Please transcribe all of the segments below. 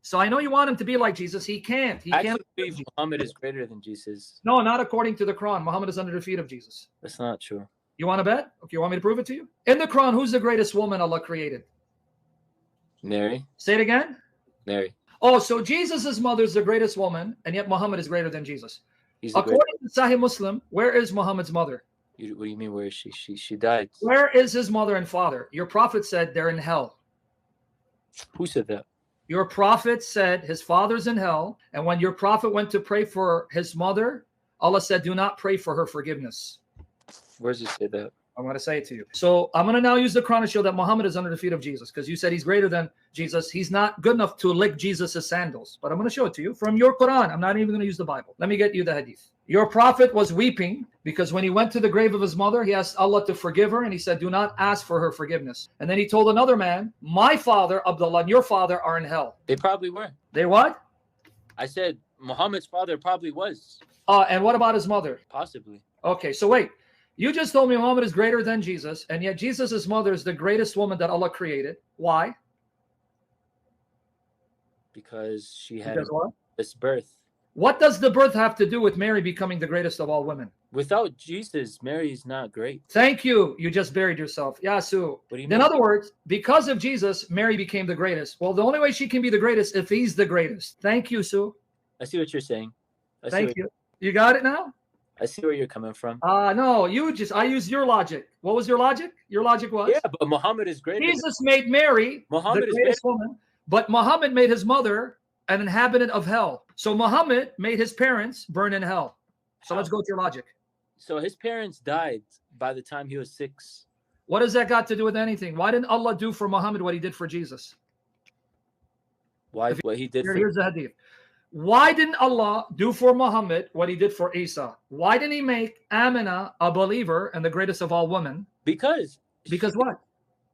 So I know you want him to be like Jesus. He can't. He I can't. actually believe Muhammad is greater than Jesus. No, not according to the Quran. Muhammad is under the feet of Jesus. That's not true. You want to bet? Okay, you want me to prove it to you? In the Quran, who's the greatest woman Allah created? Mary. Say it again. Mary. Oh, so Jesus' mother is the greatest woman, and yet Muhammad is greater than Jesus. He's the According to Sahih Muslim, where is Muhammad's mother? what do you mean, where is she? She died. Where is his mother and father? Your prophet said they're in hell. Who said that? Your prophet said his father's in hell, and when your prophet went to pray for his mother, Allah said, do not pray for her forgiveness. Where does it say that? I'm going to say it to you. So I'm going to now use the Quran to show that Muhammad is under the feet of Jesus, because you said he's greater than Jesus. He's not good enough to lick Jesus' sandals. But I'm going to show it to you from your Quran. I'm not even going to use the Bible. Let me get you the hadith. Your prophet was weeping because when he went to the grave of his mother, he asked Allah to forgive her, and he said, do not ask for her forgiveness. And then he told another man, my father, Abdullah, and your father are in hell. They probably were. They what? I said Muhammad's father probably was. And what about his mother? Possibly. Okay, so wait. You just told me Muhammad is greater than Jesus, and yet Jesus' mother is the greatest woman that Allah created. Why? Because she had this birth. What does the birth have to do with Mary becoming the greatest of all women? Without Jesus, Mary is not great. Thank you. You just buried yourself. Yasu. What do you mean? In other words, because of Jesus, Mary became the greatest. Well, the only way she can be the greatest if he's the greatest. Thank you, Sue. I see what you're saying. Thank you. You got it now? I see where you're coming from. No, I used your logic. What was your logic? Your logic was? Yeah, but Muhammad is greater. Jesus made Mary Muhammad the greatest woman, but Muhammad made his mother an inhabitant of hell. So Muhammad made his parents burn in hell. So let's go with your logic. So his parents died by the time he was 6. What does that got to do with anything? Why didn't Allah do for Muhammad what he did for Jesus? Why? What he did Here's the hadith. Why didn't Allah do for Muhammad what he did for Isa? Why didn't he make Amina a believer and the greatest of all women? Because what?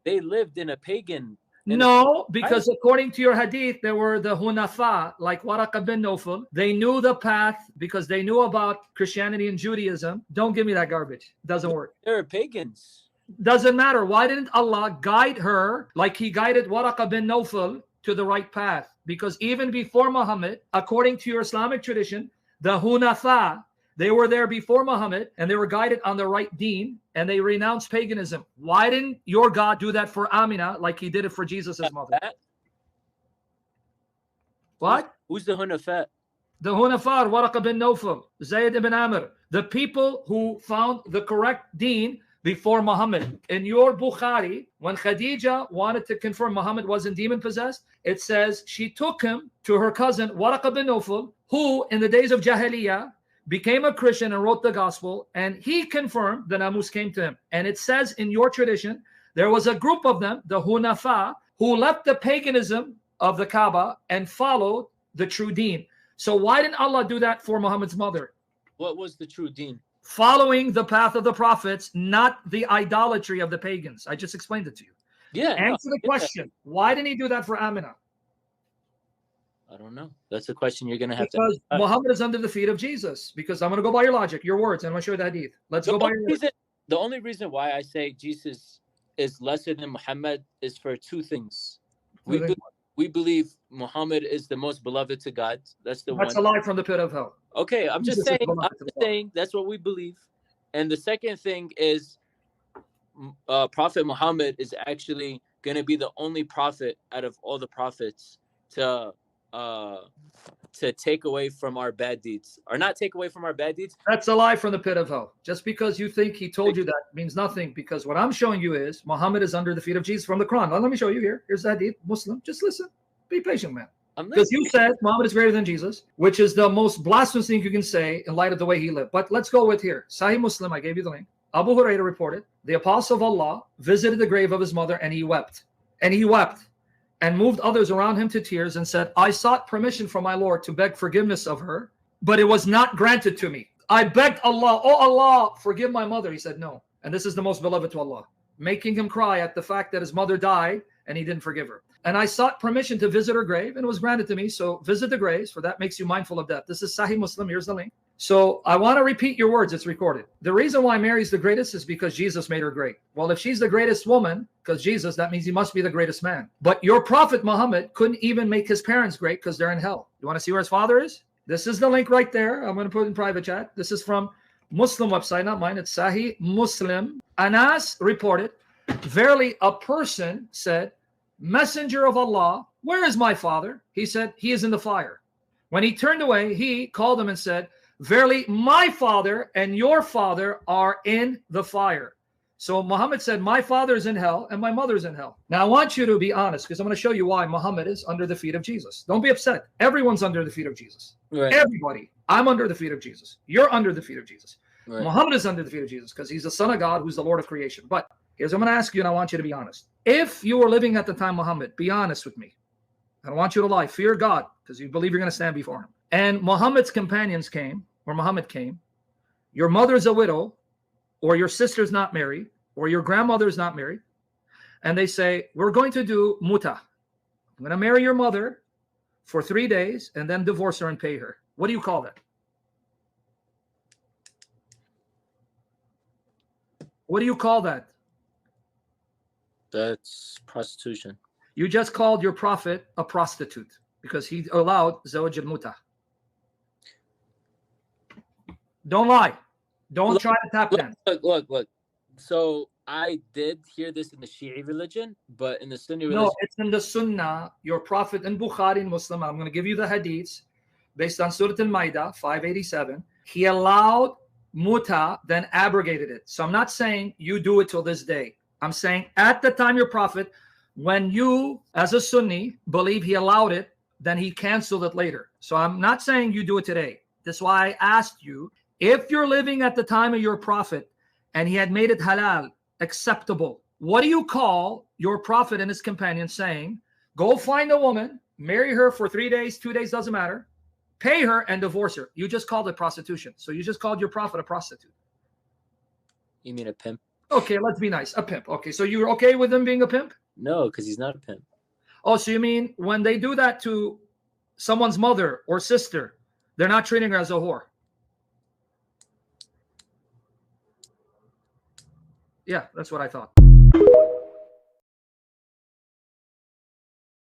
They lived in a pagan. No, because according to your hadith, there were the Hunafa, like Waraq bin Nawfal. They knew the path because they knew about Christianity and Judaism. Don't give me that garbage. Doesn't work. They're pagans. Doesn't matter. Why didn't Allah guide her like he guided Waraq bin Nawfal to the right path? Because even before Muhammad, according to your Islamic tradition, the Hunafa, they were there before Muhammad and they were guided on the right deen and they renounced paganism. Why didn't your God do that for Amina like he did it for Jesus' mother? What? Who's the Hunafa? The Hunafa, Waraq bin Nawfal, Zayd ibn Amr, the people who found the correct deen before Muhammad. In your Bukhari, when Khadija wanted to confirm Muhammad wasn't demon possessed, it says she took him to her cousin Waraq bin Nawfal, who in the days of Jahiliyyah became a Christian and wrote the gospel, and he confirmed the Namus came to him. And it says in your tradition, there was a group of them, the Hunafa, who left the paganism of the Kaaba and followed the true deen. So why didn't Allah do that for Muhammad's mother? What was the true deen? Following the path of the prophets, not the idolatry of the pagans. I just explained it to you. Yeah. Answer the question. Why didn't he do that for Amina? I don't know. That's a question you're going to have to Because Muhammad is under the feet of Jesus. Because I'm going to go by your logic, your words, and I'm going to show you the hadith. Let's go by your words. The only reason why I say Jesus is lesser than Muhammad is for 2 things. We believe Muhammad is the most beloved to God. That's one. That's a lie from the pit of hell. Okay, I'm just saying that's what we believe. And the second thing is Prophet Muhammad is actually going to be the only prophet out of all the prophets to take away from our bad deeds, or not take away from our bad deeds. That's a lie from the pit of hell. Just because you think he told you that means nothing, because what I'm showing you is Muhammad is under the feet of Jesus from the Quran. Let me show you here. Here's the hadith, Muslim. Just listen. Be patient, man. Because you said Muhammad is greater than Jesus, which is the most blasphemous thing you can say in light of the way he lived. But let's go with here. Sahih Muslim, I gave you the link. Abu Hurairah reported, the apostle of Allah visited the grave of his mother and he wept. And he wept and moved others around him to tears and said, I sought permission from my Lord to beg forgiveness of her, but it was not granted to me. I begged Allah, oh Allah, forgive my mother. He said no. And this is the most beloved to Allah, making him cry at the fact that his mother died and he didn't forgive her. And I sought permission to visit her grave and it was granted to me. So visit the graves, for that makes you mindful of death. This is Sahih Muslim. Here's the link. So I want to repeat your words. It's recorded. The reason why Mary's the greatest is because Jesus made her great. Well, if she's the greatest woman, because Jesus, that means he must be the greatest man. But your prophet Muhammad couldn't even make his parents great because they're in hell. You want to see where his father is? This is the link right there. I'm going to put it in private chat. This is from Muslim website, not mine. It's Sahih Muslim. Anas reported, verily a person said, Messenger of Allah, where is my father? He said, he is in the fire. When he turned away, he called him and said, verily my father and your father are in the fire. So Muhammad said, my father is in hell and my mother is in hell. Now I want you to be honest, because I'm going to show you why Muhammad is under the feet of Jesus. Don't be upset. Everyone's under the feet of Jesus. Right. Everybody. I'm under the feet of Jesus. You're under the feet of Jesus. Right. Muhammad is under the feet of Jesus because he's the son of God who's the Lord of creation. But here's what I'm going to ask you, and I want you to be honest. If you were living at the time Muhammad, be honest with me. I don't want you to lie. Fear God, because you believe you're going to stand before him. And Muhammad's companions came, or Muhammad came. Your mother's a widow, or your sister's not married, or your grandmother's not married. And they say, we're going to do muta. I'm going to marry your mother for 3 days and then divorce her and pay her. What do you call that? What do you call that? That's prostitution. You just called your prophet a prostitute because he allowed zawaj al-muta. Don't lie. Don't try to tap dance. Look. So I did hear this in the Shi'i religion, but in the Sunni religion... No, it's in the Sunnah. Your prophet in Bukhari and Muslim, I'm going to give you the hadiths based on Surah Al-Ma'idah, 587. He allowed muta, then abrogated it. So I'm not saying you do it till this day. I'm saying at the time your prophet, when you, as a Sunni, believe he allowed it, then he canceled it later. So I'm not saying you do it today. That's why I asked you, if you're living at the time of your prophet and he had made it halal, acceptable, what do you call your prophet and his companions saying, go find a woman, marry her for 3 days, 2 days, doesn't matter, pay her and divorce her? You just called it prostitution. So you just called your prophet a prostitute. You mean a pimp? Okay, let's be nice. A pimp. Okay, so you're okay with him being a pimp? No, because he's not a pimp. Oh, so you mean when they do that to someone's mother or sister, they're not treating her as a whore? Yeah, that's what I thought.